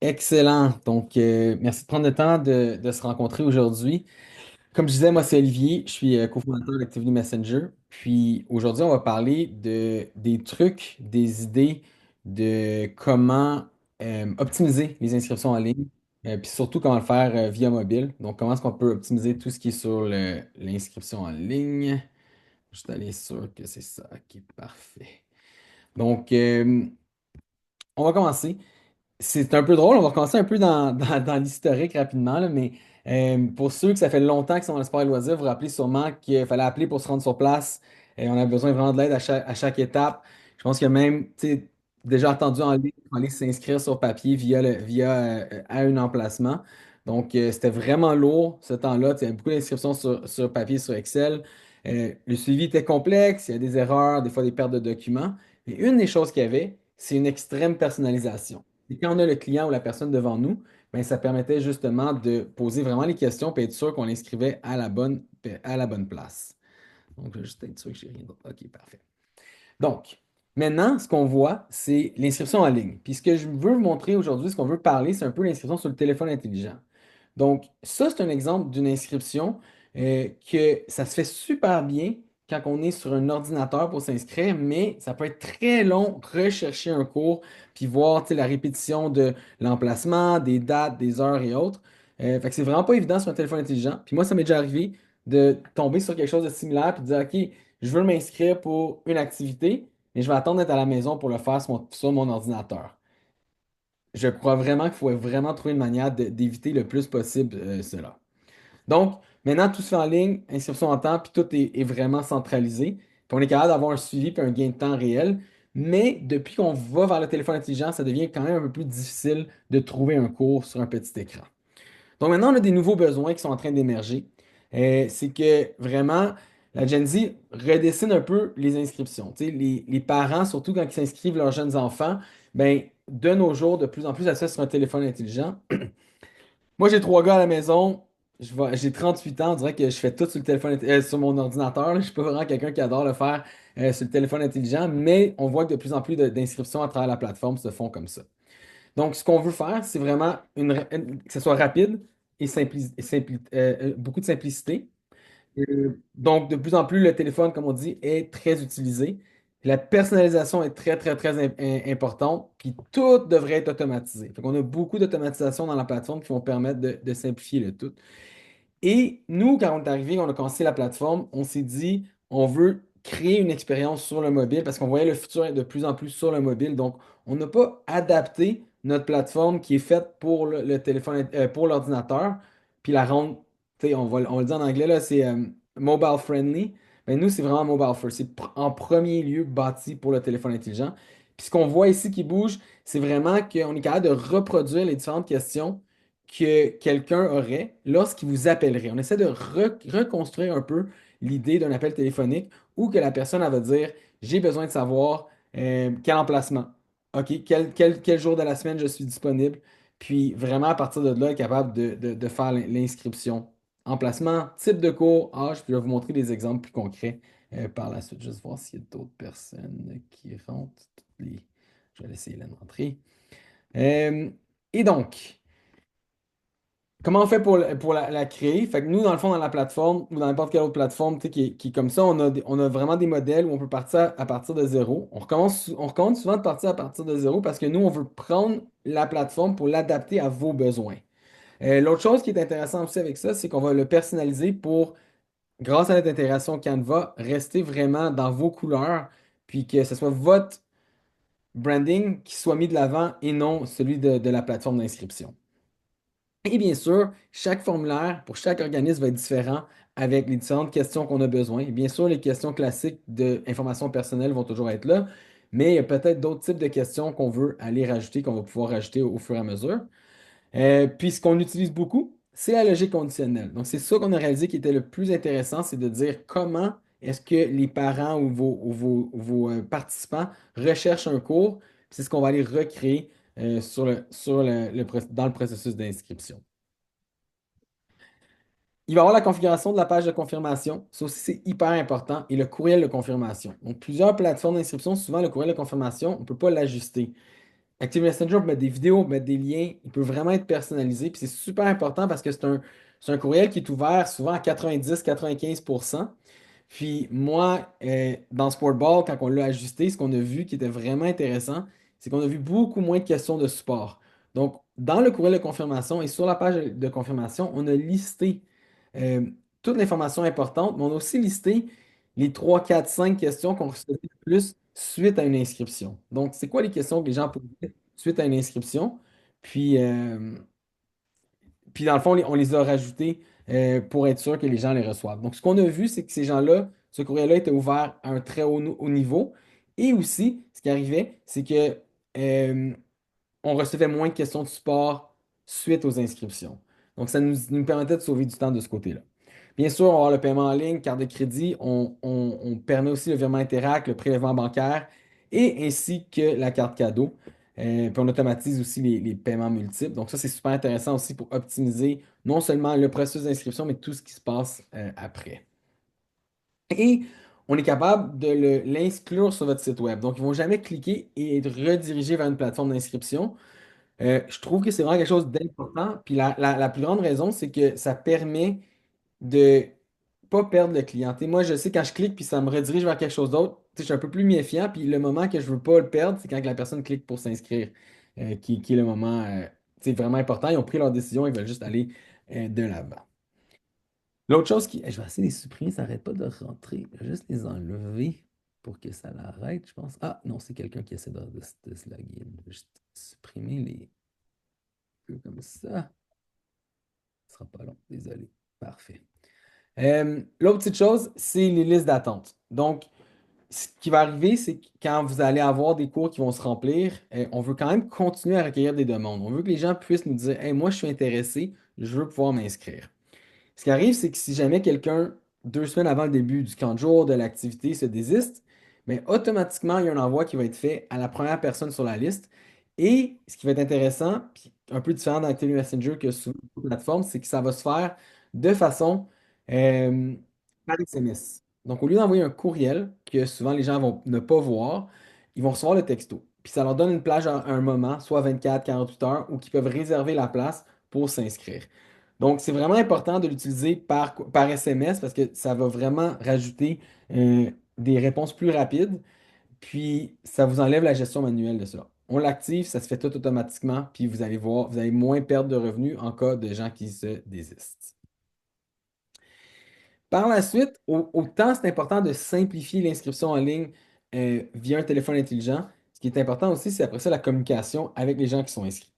Excellent. Donc, merci de prendre le temps de se rencontrer aujourd'hui. Comme je disais, moi, c'est Olivier. Je suis cofondateur d'Activity Messenger. Puis aujourd'hui, on va parler des trucs, des idées de comment optimiser les inscriptions en ligne. Puis surtout, comment le faire via mobile. Donc, comment est-ce qu'on peut optimiser tout ce qui est sur l'inscription en ligne. Je suis allé sûr que c'est ça qui est parfait. Donc, on va commencer. C'est un peu drôle, on va recommencer un peu dans l'historique rapidement, là, mais pour ceux que ça fait longtemps qu'ils sont dans le sport et loisirs, vous vous rappelez sûrement qu'il fallait appeler pour se rendre sur place et on a besoin vraiment de l'aide à chaque étape. Je pense qu'il y a même tu sais, déjà entendu en ligne, pour aller s'inscrire sur papier via à un emplacement. Donc c'était vraiment lourd ce temps-là. Il y avait beaucoup d'inscriptions sur papier, sur Excel. Le suivi était complexe, il y a des erreurs, des fois des pertes de documents. Mais une des choses qu'il y avait, c'est une extrême personnalisation. Et quand on a le client ou la personne devant nous, ben, ça permettait justement de poser vraiment les questions et être sûr qu'on l'inscrivait à la bonne place. Donc, je vais juste être sûr que j'ai rien d'autre. OK, parfait. Donc, maintenant, ce qu'on voit, c'est l'inscription en ligne. Puis ce que je veux vous montrer aujourd'hui, ce qu'on veut parler, c'est un peu l'inscription sur le téléphone intelligent. Donc, ça, c'est un exemple d'une inscription que ça se fait super bien quand on est sur un ordinateur pour s'inscrire, mais ça peut être très long, rechercher un cours, puis voir tu sais, la répétition de l'emplacement, des dates, des heures et autres. Fait que c'est vraiment pas évident sur un téléphone intelligent. Puis moi, ça m'est déjà arrivé de tomber sur quelque chose de similaire, puis de dire, OK, je veux m'inscrire pour une activité, mais je vais attendre d'être à la maison pour le faire sur mon ordinateur. Je crois vraiment qu'il faut vraiment trouver une manière d'éviter le plus possible cela. Donc, maintenant, tout se fait en ligne, inscription en temps, puis tout est vraiment centralisé. Puis on est capable d'avoir un suivi puis un gain de temps réel. Mais depuis qu'on va vers le téléphone intelligent, ça devient quand même un peu plus difficile de trouver un cours sur un petit écran. Donc maintenant, on a des nouveaux besoins qui sont en train d'émerger. C'est que vraiment, la Gen Z redessine un peu les inscriptions. Tu sais, les parents, surtout quand ils s'inscrivent leurs jeunes enfants, ben, de nos jours, de plus en plus, ça se fait sur un téléphone intelligent. Moi, j'ai 3 gars à la maison. J'ai 38 ans. On dirait que je fais tout sur le téléphone, sur mon ordinateur. Là. Je suis pas vraiment quelqu'un qui adore le faire sur le téléphone intelligent, mais on voit que de plus en plus d'inscriptions à travers la plateforme se font comme ça. Donc, ce qu'on veut faire, c'est vraiment que ce soit rapide et beaucoup de simplicité. Donc, de plus en plus, le téléphone, comme on dit, est très utilisé. La personnalisation est très, très, très importante. Puis tout devrait être automatisé. Donc, on a beaucoup d'automatisation dans la plateforme qui vont permettre de simplifier le tout. Et nous, quand on est arrivé, on a commencé la plateforme, on s'est dit, on veut créer une expérience sur le mobile parce qu'on voyait le futur être de plus en plus sur le mobile. Donc, on n'a pas adapté notre plateforme qui est faite pour le téléphone, pour l'ordinateur, puis la rendre, tu sais, on le dit en anglais, là, c'est mobile friendly. Mais nous, c'est vraiment mobile first. C'est en premier lieu bâti pour le téléphone intelligent. Puis ce qu'on voit ici qui bouge, c'est vraiment qu'on est capable de reproduire les différentes questions que quelqu'un aurait lorsqu'il vous appellerait. On essaie de reconstruire un peu l'idée d'un appel téléphonique où que la personne elle va dire, j'ai besoin de savoir quel emplacement, OK, quel jour de la semaine je suis disponible. Puis vraiment, à partir de là, être capable de faire l'inscription. Emplacement, type de cours, âge, puis je vais vous montrer des exemples plus concrets par la suite. Juste voir s'il y a d'autres personnes qui rentrent. Je vais laisser Hélène rentrer. Euh, et donc, comment on fait pour la créer? Fait que nous, dans le fond, dans la plateforme ou dans n'importe quelle autre plateforme tu sais, qui est comme ça, on a vraiment des modèles où on peut partir à partir de zéro. On recommande souvent de partir à partir de zéro parce que nous, on veut prendre la plateforme pour l'adapter à vos besoins. L'autre chose qui est intéressante aussi avec ça, c'est qu'on va le personnaliser pour, grâce à notre intégration Canva, rester vraiment dans vos couleurs, puis que ce soit votre branding qui soit mis de l'avant et non celui de la plateforme d'inscription. Et bien sûr, chaque formulaire pour chaque organisme va être différent avec les différentes questions qu'on a besoin. Et bien sûr, les questions classiques d'informations personnelles vont toujours être là, mais il y a peut-être d'autres types de questions qu'on veut aller rajouter, qu'on va pouvoir rajouter au fur et à mesure. Puis ce qu'on utilise beaucoup, c'est la logique conditionnelle. Donc, c'est ça qu'on a réalisé qui était le plus intéressant, c'est de dire comment est-ce que les parents ou vos participants recherchent un cours. Puis c'est ce qu'on va aller recréer dans le processus d'inscription. Il va y avoir la configuration de la page de confirmation. Ça aussi, c'est hyper important. Et le courriel de confirmation. Donc, plusieurs plateformes d'inscription, souvent, le courriel de confirmation, on ne peut pas l'ajuster. Active Messenger peut mettre des vidéos, mettre des liens, il peut vraiment être personnalisé. Puis c'est super important parce que c'est un courriel qui est ouvert souvent à 90-95%. Puis moi, dans Sportball, quand on l'a ajusté, ce qu'on a vu qui était vraiment intéressant, c'est qu'on a vu beaucoup moins de questions de support. Donc, dans le courriel de confirmation et sur la page de confirmation, on a listé euh, toute l'information importante, mais on a aussi listé les 3, 4, 5 questions qu'on recevait le plus suite à une inscription. Donc, c'est quoi les questions que les gens posaient suite à une inscription? Puis, puis dans le fond, on les a rajoutés pour être sûr que les gens les reçoivent. Donc, ce qu'on a vu, c'est que ces gens-là, ce courriel-là était ouvert à un très haut niveau. Et aussi, ce qui arrivait, c'est que on recevait moins de questions de support suite aux inscriptions. Donc, ça nous permettait de sauver du temps de ce côté-là. Bien sûr, on va avoir le paiement en ligne, carte de crédit, on permet aussi le virement Interac, le prélèvement bancaire et ainsi que la carte cadeau. Puis on automatise aussi les paiements multiples. Donc ça, c'est super intéressant aussi pour optimiser non seulement le processus d'inscription, mais tout ce qui se passe après. Et on est capable de l'inclure sur votre site web. Donc, ils ne vont jamais cliquer et être redirigés vers une plateforme d'inscription. Je trouve que c'est vraiment quelque chose d'important. Puis la plus grande raison, c'est que ça permet de pas perdre le client. Tu sais, moi, je sais quand je clique puis ça me redirige vers quelque chose d'autre, tu sais, je suis un peu plus méfiant. Puis le moment que je veux pas le perdre, c'est quand la personne clique pour s'inscrire, qui est le moment tu sais, vraiment important. Ils ont pris leur décision, ils veulent juste aller de l'avant. L'autre chose qui. Je vais essayer de les supprimer, ça n'arrête pas de rentrer. Je vais juste les enlever pour que ça l'arrête, je pense. Ah non, c'est quelqu'un qui essaie de se loguer. Je vais juste supprimer les peu comme ça. Ce sera pas long, désolé. Parfait. L'autre petite chose, c'est les listes d'attente. Donc, ce qui va arriver, c'est que quand vous allez avoir des cours qui vont se remplir, on veut quand même continuer à recueillir des demandes. On veut que les gens puissent nous dire, Hey, moi, je suis intéressé, je veux pouvoir m'inscrire. Ce qui arrive, c'est que si jamais quelqu'un, 2 semaines avant le début du camp de jour de l'activité, se désiste, mais automatiquement, il y a un envoi qui va être fait à la première personne sur la liste. Et ce qui va être intéressant, puis un peu différent dans Activity Messenger que sur la plateforme, c'est que ça va se faire de façon euh, par SMS. Donc, au lieu d'envoyer un courriel que souvent les gens vont ne pas voir, ils vont recevoir le texto. Puis ça leur donne une plage à un moment, soit 24, 48 heures, où ils peuvent réserver la place pour s'inscrire. Donc, c'est vraiment important de l'utiliser par SMS parce que ça va vraiment rajouter des réponses plus rapides, puis ça vous enlève la gestion manuelle de ça. On l'active, ça se fait tout automatiquement, puis vous allez voir, vous allez moins perdre de revenus en cas de gens qui se désistent. Par la suite, autant c'est important de simplifier l'inscription en ligne via un téléphone intelligent. Ce qui est important aussi, c'est après ça la communication avec les gens qui sont inscrits.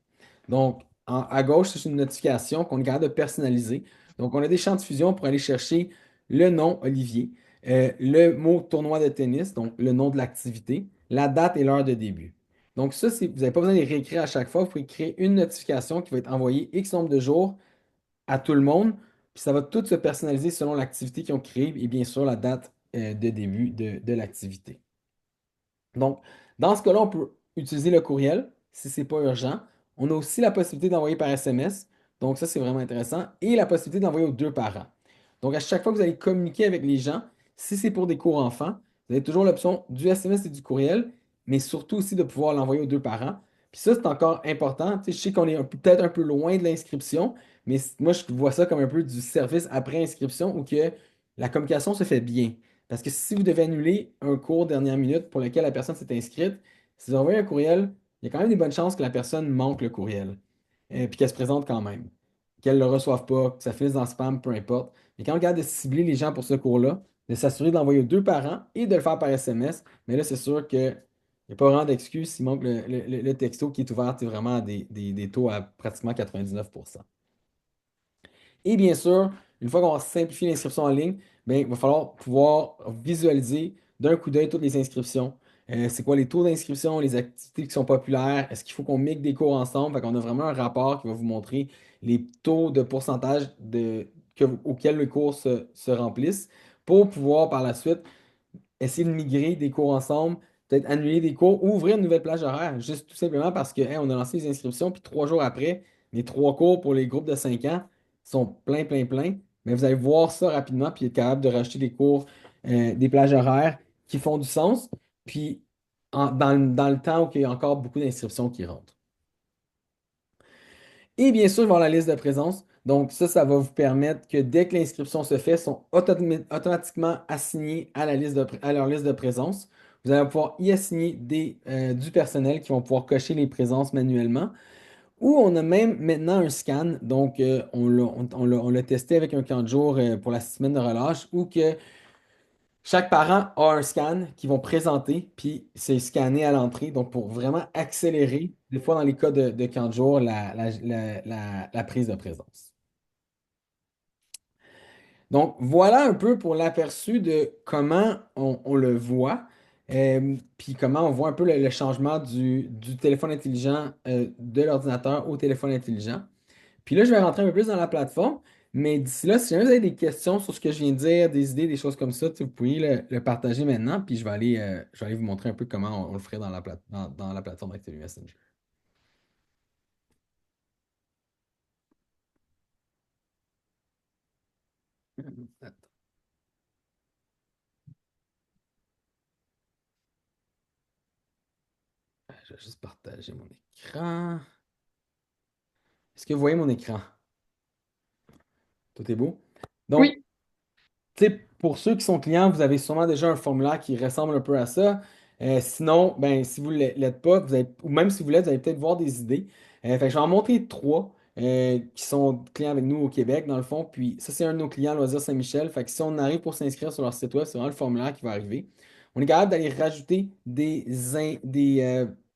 Donc, à gauche, c'est une notification qu'on est capable de personnaliser. Donc, on a des champs de fusion pour aller chercher le nom Olivier, le mot tournoi de tennis, donc le nom de l'activité, la date et l'heure de début. Donc, ça, vous n'avez pas besoin de les réécrire à chaque fois. Vous pouvez créer une notification qui va être envoyée X nombre de jours à tout le monde. Puis ça va tout se personnaliser selon l'activité qu'ils ont créée et bien sûr la date de début de l'activité. Donc, dans ce cas-là, on peut utiliser le courriel si ce n'est pas urgent. On a aussi la possibilité d'envoyer par SMS. Donc, ça, c'est vraiment intéressant. Et la possibilité d'envoyer aux deux parents. Donc, à chaque fois que vous allez communiquer avec les gens, si c'est pour des cours enfants, vous avez toujours l'option du SMS et du courriel, mais surtout aussi de pouvoir l'envoyer aux deux parents. Puis ça, c'est encore important. Tu sais, je sais qu'on est peut-être un peu loin de l'inscription, mais moi, je vois ça comme un peu du service après inscription où que la communication se fait bien. Parce que si vous devez annuler un cours dernière minute pour lequel la personne s'est inscrite, si vous envoyez un courriel, il y a quand même des bonnes chances que la personne manque le courriel, puis qu'elle se présente quand même, qu'elle ne le reçoive pas, que ça finisse dans le spam, peu importe. Mais quand on regarde de cibler les gens pour ce cours-là, de s'assurer de l'envoyer aux deux parents et de le faire par SMS, mais là, c'est sûr qu'il n'y a pas vraiment d'excuse s'il manque le texto qui est ouvert c'est vraiment à des taux à pratiquement 99%. Et bien sûr, une fois qu'on va simplifier l'inscription en ligne, ben, il va falloir pouvoir visualiser d'un coup d'œil toutes les inscriptions. C'est quoi les taux d'inscription, les activités qui sont populaires? Est-ce qu'il faut qu'on mixe des cours ensemble? Fait qu'on a vraiment un rapport qui va vous montrer les taux de pourcentage auxquels les cours se remplissent pour pouvoir par la suite essayer de migrer des cours ensemble, peut-être annuler des cours ou ouvrir une nouvelle plage horaire, juste tout simplement parce que hey, on a lancé les inscriptions, puis 3 jours après, les 3 cours pour les groupes de 5 ans sont plein, plein, plein. Mais vous allez voir ça rapidement, puis être capable de rajouter des cours, des plages horaires qui font du sens. Puis dans le temps où il y a encore beaucoup d'inscriptions qui rentrent. Et bien sûr, il va y avoir la liste de présence. Donc ça va vous permettre que dès que l'inscription se fait, ils sont automatiquement assignés à à leur liste de présence. Vous allez pouvoir y assigner du personnel qui vont pouvoir cocher les présences manuellement. Ou on a même maintenant un scan. Donc on l'a testé avec un camp de jour pour la semaine de relâche où que chaque parent a un scan qu'ils vont présenter, puis c'est scanné à l'entrée. Donc, pour vraiment accélérer, des fois dans les cas de camp de jour, la prise de présence. Donc, voilà un peu pour l'aperçu de comment on le voit, puis comment on voit un peu le changement du téléphone intelligent, de l'ordinateur au téléphone intelligent. Puis là, je vais rentrer un peu plus dans la plateforme, mais d'ici là, si jamais vous avez des questions sur ce que je viens de dire, des idées, des choses comme ça, tu sais, vous pouvez le partager maintenant, puis je vais aller vous montrer un peu comment on le ferait dans la plateforme Activity Messenger. Attends, je vais juste partager mon écran. Est-ce que vous voyez mon écran? Tout est beau? Donc, Oui, tu sais, pour ceux qui sont clients, vous avez sûrement déjà un formulaire qui ressemble un peu à ça. Sinon, ben, si vous ne l'êtes pas, ou même si vous l'êtes, vous allez peut-être voir des idées. Fait que je vais en montrer trois qui sont clients avec nous au Québec, dans le fond. Puis ça, c'est un de nos clients, Loisirs Saint-Michel. Fait que si on arrive pour s'inscrire sur leur site web, c'est vraiment le formulaire qui va arriver. On est capable d'aller rajouter des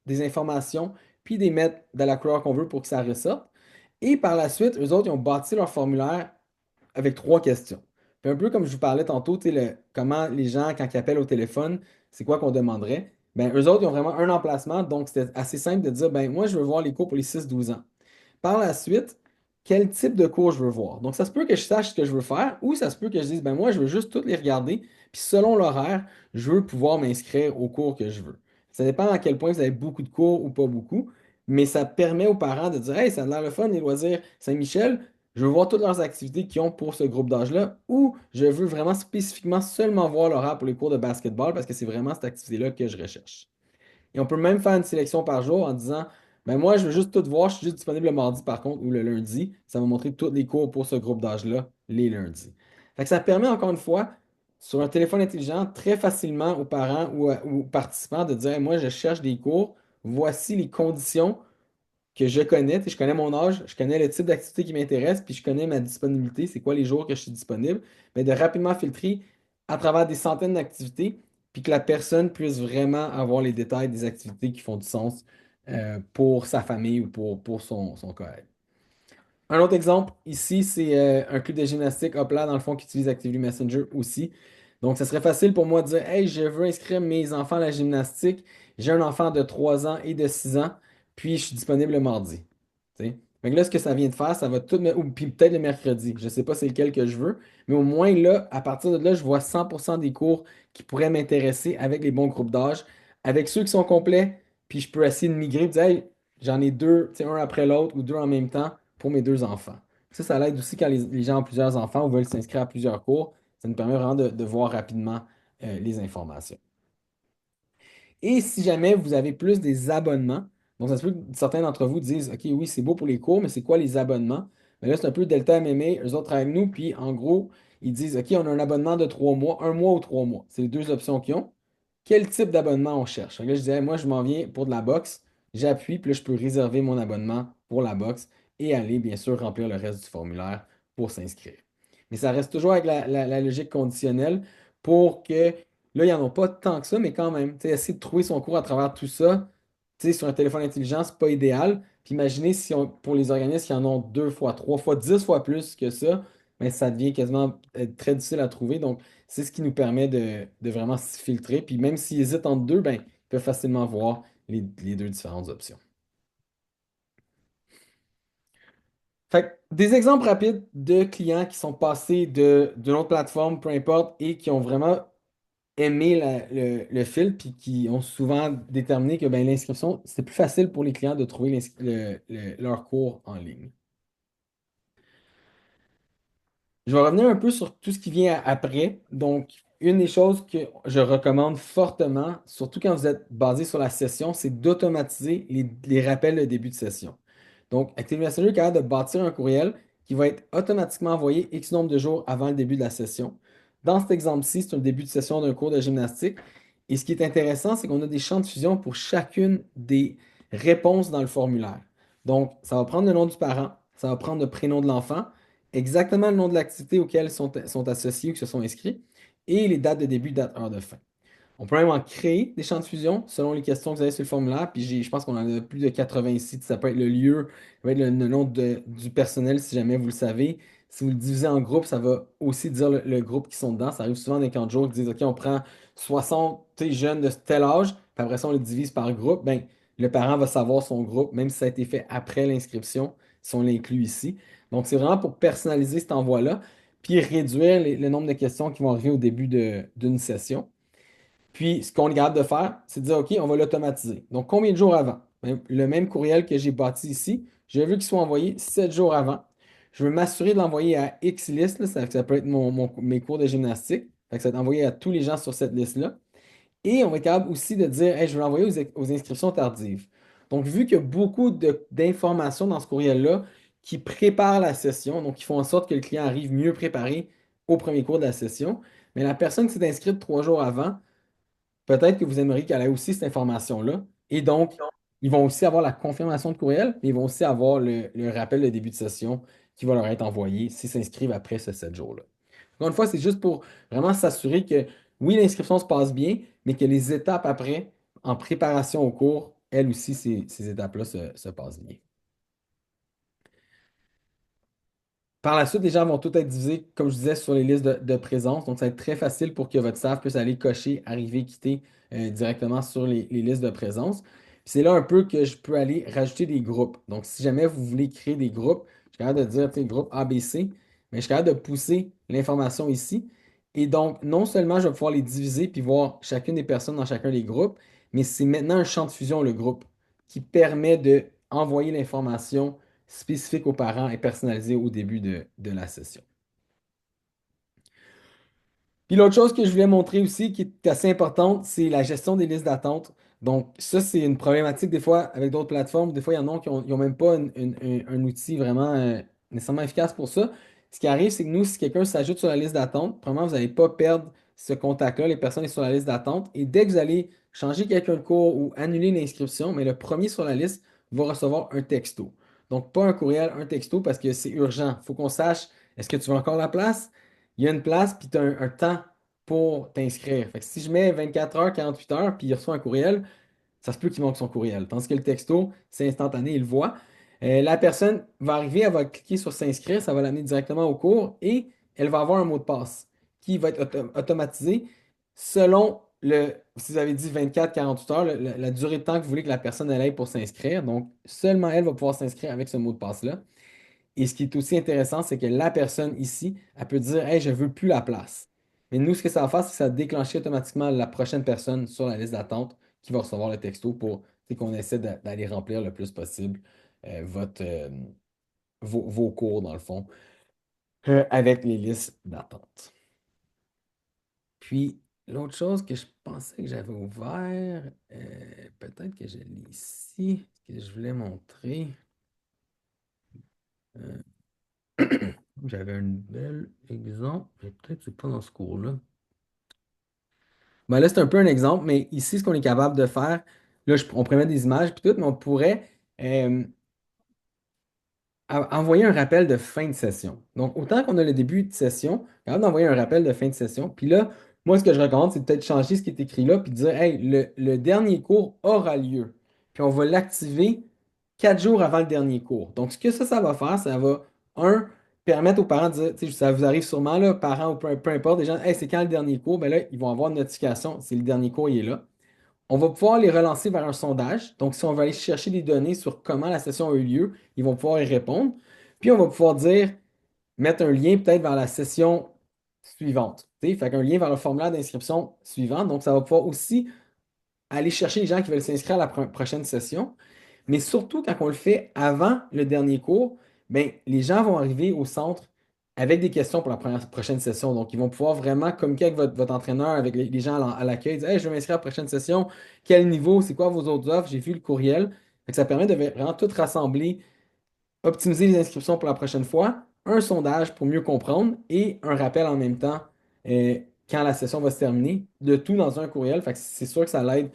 informations, puis des mettre de la couleur qu'on veut pour que ça ressorte. Et par la suite, eux autres, ils ont bâti leur formulaire avec trois questions. Puis un peu comme je vous parlais tantôt, tu sais, comment les gens, quand ils appellent au téléphone, c'est quoi qu'on demanderait? Ben, eux autres, ils ont vraiment un emplacement, donc c'était assez simple de dire, ben, moi, je veux voir les cours pour les 6-12 ans. Par la suite, quel type de cours je veux voir? Donc, ça se peut que je sache ce que je veux faire, ou ça se peut que je dise, ben, moi, je veux juste toutes les regarder, puis selon l'horaire, je veux pouvoir m'inscrire au cours que je veux. Ça dépend à quel point vous avez beaucoup de cours ou pas beaucoup, mais ça permet aux parents de dire, hey, ça a l'air le fun, les loisirs Saint-Michel. Je veux voir toutes leurs activités qu'ils ont pour ce groupe d'âge-là, ou je veux vraiment spécifiquement seulement voir l'horaire pour les cours de basketball parce que c'est vraiment cette activité-là que je recherche. Et on peut même faire une sélection par jour en disant, ben moi, je veux juste tout voir, je suis juste disponible le mardi par contre ou le lundi. Ça va montrer tous les cours pour ce groupe d'âge-là les lundis. Fait que ça permet encore une fois, sur un téléphone intelligent, très facilement aux parents ou aux participants de dire, hey, moi, je cherche des cours, voici les conditions que je connais, tu sais, je connais mon âge, je connais le type d'activité qui m'intéresse, puis je connais ma disponibilité, c'est quoi les jours que je suis disponible, mais de rapidement filtrer à travers des centaines d'activités, puis que la personne puisse vraiment avoir les détails des activités qui font du sens pour sa famille ou pour son collègue. Un autre exemple, ici, c'est un club de gymnastique Hopla, dans le fond, qui utilise Actively Messenger aussi. Donc, ce serait facile pour moi de dire, hey, je veux inscrire mes enfants à la gymnastique. J'ai un enfant de 3 ans et de 6 ans, puis je suis disponible le mardi. Tu sais? Fait que là, ce que ça vient de faire, ça va tout me... Ou puis peut-être le mercredi. Je ne sais pas c'est lequel que je veux, mais au moins là, à partir de là, je vois 100% des cours qui pourraient m'intéresser avec les bons groupes d'âge, avec ceux qui sont complets, puis je peux essayer de migrer, dire, hey, j'en ai deux, tu sais, un après l'autre ou deux en même temps pour mes deux enfants. Ça l'aide aussi quand les gens ont plusieurs enfants ou veulent s'inscrire à plusieurs cours. Ça nous permet vraiment de voir rapidement les informations. Et si jamais vous avez plus des abonnements, donc ça se peut que certains d'entre vous disent, OK, oui, c'est beau pour les cours, mais c'est quoi les abonnements? Mais là, c'est un peu Delta MMA, eux autres avec nous, puis en gros, ils disent, OK, on a un abonnement de 3 mois, 1 mois ou 3 mois. C'est les deux options qu'ils ont. Quel type d'abonnement on cherche? Fait que là, je disais, moi, je m'en viens pour de la boxe, j'appuie, puis là, je peux réserver mon abonnement pour la boxe et aller, bien sûr, remplir le reste du formulaire pour s'inscrire. Mais ça reste toujours avec la logique conditionnelle pour que là, ils n'en ont pas tant que ça, mais quand même, tu sais, essayer de trouver son cours à travers tout ça, tu sais, sur un téléphone intelligent, c'est pas idéal. Puis imaginez si pour les organismes qui en ont 2 fois, 3 fois, 10 fois plus que ça, mais ça devient quasiment très difficile à trouver. Donc, c'est ce qui nous permet de vraiment se filtrer. Puis même s'ils hésitent entre deux, ben, ils peuvent facilement voir les deux différentes options. Fait que des exemples rapides de clients qui sont passés d'une autre plateforme, peu importe, et qui ont vraiment aimé le fil, puis qui ont souvent déterminé que ben, l'inscription, c'est plus facile pour les clients de trouver leur cours en ligne. Je vais revenir un peu sur tout ce qui vient après. Donc, une des choses que je recommande fortement, surtout quand vous êtes basé sur la session, c'est d'automatiser les rappels de début de session. Donc, Active Messenger est capable de bâtir un courriel qui va être automatiquement envoyé X nombre de jours avant le début de la session. Dans cet exemple-ci, c'est un début de session d'un cours de gymnastique. Et ce qui est intéressant, c'est qu'on a des champs de fusion pour chacune des réponses dans le formulaire. Donc, ça va prendre le nom du parent, ça va prendre le prénom de l'enfant, exactement le nom de l'activité auquel sont associés ou qui se sont inscrits, et les dates de début, date, heure de fin. On peut même en créer des champs de fusion selon les questions que vous avez sur le formulaire. Puis je pense qu'on en a plus de 80 ici. Ça peut être le lieu, ça peut être le nom du personnel si jamais vous le savez. Si vous le divisez en groupes, ça va aussi dire le groupe qui sont dedans. Ça arrive souvent dans les camps de jour qui disent OK, on prend 60 jeunes de tel âge, puis après ça, on les divise par groupe. Ben, le parent va savoir son groupe, même si ça a été fait après l'inscription, si on l'inclut ici. Donc, c'est vraiment pour personnaliser cet envoi-là, puis réduire le nombre de questions qui vont arriver au début d'une session. Puis, ce qu'on est capable de faire, c'est de dire, OK, on va l'automatiser. Donc, combien de jours avant? Ben, le même courriel que j'ai bâti ici, je veux qu'il soit envoyé 7 jours avant. Je veux m'assurer de l'envoyer à X list, là, ça peut être mes cours de gymnastique. Fait que ça va être envoyé à tous les gens sur cette liste-là. Et on va être capable aussi de dire, hey, je veux l'envoyer aux inscriptions tardives. Donc, vu qu'il y a beaucoup d'informations dans ce courriel-là qui préparent la session, donc qui font en sorte que le client arrive mieux préparé au premier cours de la session, mais la personne qui s'est inscrite 3 jours avant, peut-être que vous aimeriez qu'elle ait aussi cette information-là. Et donc, ils vont aussi avoir la confirmation de courriel, mais ils vont aussi avoir le rappel de début de session qui va leur être envoyé s'ils s'inscrivent après ce 7 jours-là. Encore une fois, c'est juste pour vraiment s'assurer que oui, l'inscription se passe bien, mais que les étapes après, en préparation au cours, elles aussi, ces étapes-là se passent bien. Par la suite, les gens vont tout être divisés, comme je disais, sur les listes de présence. Donc, ça va être très facile pour que votre staff puisse aller cocher, arriver, quitter directement sur les listes de présence. Puis c'est là un peu que je peux aller rajouter des groupes. Donc, si jamais vous voulez créer des groupes, je suis capable de dire, tu sais, groupe ABC, mais je suis capable de pousser l'information ici. Et donc, non seulement je vais pouvoir les diviser puis voir chacune des personnes dans chacun des groupes, mais c'est maintenant un champ de fusion, le groupe, qui permet de envoyer l'information spécifique aux parents et personnalisé au début de la session. Puis l'autre chose que je voulais montrer aussi, qui est assez importante, c'est la gestion des listes d'attente. Donc, ça, c'est une problématique des fois avec d'autres plateformes. Des fois, il y en a qui n'ont même pas un outil vraiment nécessairement efficace pour ça. Ce qui arrive, c'est que nous, si quelqu'un s'ajoute sur la liste d'attente, premièrement, vous n'allez pas perdre ce contact-là. Les personnes sont sur la liste d'attente. Et dès que vous allez changer quelqu'un de cours ou annuler l'inscription, mais le premier sur la liste va recevoir un texto. Donc, pas un courriel, un texto parce que c'est urgent. Il faut qu'on sache, est-ce que tu veux encore la place? Il y a une place, puis tu as un temps pour t'inscrire. Fait que si je mets 24 heures, 48 heures, puis il reçoit un courriel, ça se peut qu'il manque son courriel. Tandis que le texto, c'est instantané, il le voit. La personne va arriver, elle va cliquer sur s'inscrire, ça va l'amener directement au cours et elle va avoir un mot de passe qui va être automatisé selon si vous avez dit 24, 48 heures, la durée de temps que vous voulez que la personne elle ait pour s'inscrire. Donc, seulement elle va pouvoir s'inscrire avec ce mot de passe-là. Et ce qui est aussi intéressant, c'est que la personne ici, elle peut dire, hey, je ne veux plus la place. Mais nous, ce que ça va faire, c'est que ça va déclencher automatiquement la prochaine personne sur la liste d'attente qui va recevoir le texto pour qu'on essaie d'aller remplir le plus possible votre, vos cours, dans le fond, avec les listes d'attente. Puis, l'autre chose que je pensais que j'avais ouvert, peut-être que je l'ai ici, que je voulais montrer. Euh, J'avais un bel exemple, mais peut-être que c'est pas dans ce cours-là. Ben là, c'est un peu un exemple, mais ici, ce qu'on est capable de faire, là, on pourrait mettre des images puis tout, mais on pourrait euh, envoyer un rappel de fin de session. Donc, autant qu'on a le début de session, capable d'envoyer un rappel de fin de session. Puis là, moi, ce que je recommande, c'est peut-être changer ce qui est écrit là, puis dire, hey, le dernier cours aura lieu. Puis on va l'activer 4 jours avant le dernier cours. Donc, ce que ça va faire, ça va, un, permettre aux parents de dire, tu sais, ça vous arrive sûrement, là, parents ou peu importe, des gens, hey, c'est quand le dernier cours? Ben là, ils vont avoir une notification, c'est le dernier cours, il est là. On va pouvoir les relancer vers un sondage. Donc, si on va aller chercher des données sur comment la session a eu lieu, ils vont pouvoir y répondre. Puis, on va pouvoir dire, mettre un lien peut-être vers la session suivante. Tu sais, fait qu'un lien vers le formulaire d'inscription suivant. Donc, ça va pouvoir aussi aller chercher les gens qui veulent s'inscrire à la prochaine session. Mais surtout, quand on le fait avant le dernier cours, ben, les gens vont arriver au centre avec des questions pour la prochaine session. Donc, ils vont pouvoir vraiment communiquer avec votre entraîneur, avec les gens à l'accueil, dire, Hey, je vais m'inscrire à la prochaine session. Quel niveau? C'est quoi vos autres offres? J'ai vu le courriel. Fait que ça permet de vraiment tout rassembler, optimiser les inscriptions pour la prochaine fois, un sondage pour mieux comprendre et un rappel en même temps quand la session va se terminer, le tout dans un courriel. Fait que c'est sûr que ça l'aide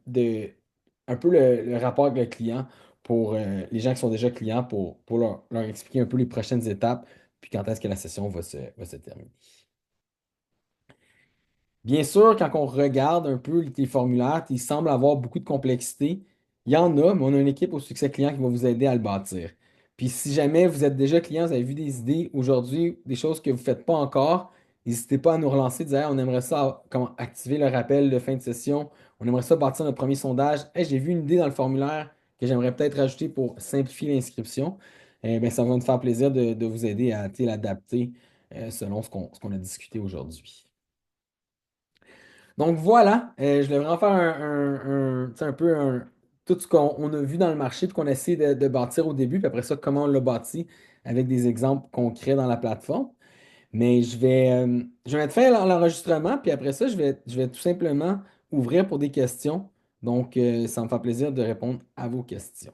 de un peu le rapport avec le client pour les gens qui sont déjà clients pour leur expliquer un peu les prochaines étapes puis quand est-ce que la session va se terminer. Bien sûr, quand on regarde un peu tes formulaires, il semble avoir beaucoup de complexité. Il y en a, mais on a une équipe au succès client qui va vous aider à le bâtir. Puis si jamais vous êtes déjà client, vous avez vu des idées aujourd'hui, des choses que vous ne faites pas encore, n'hésitez pas à nous relancer, dire Hey, on aimerait ça comment activer le rappel de fin de session, on aimerait ça bâtir notre premier sondage. Hey, j'ai vu une idée dans le formulaire que j'aimerais peut-être rajouter pour simplifier l'inscription. Ben, ça va nous faire plaisir de vous aider à tu sais, l'adapter selon ce qu'on a discuté aujourd'hui. Donc voilà, je voulais vraiment faire tu sais, un peu tout ce qu'on a vu dans le marché puis qu'on essaie de bâtir au début, puis après ça, comment on l'a bâti avec des exemples concrets dans la plateforme. Mais je vais mettre fin à l'enregistrement, puis après ça, je vais tout simplement ouvrir pour des questions. Donc, ça me fait plaisir de répondre à vos questions.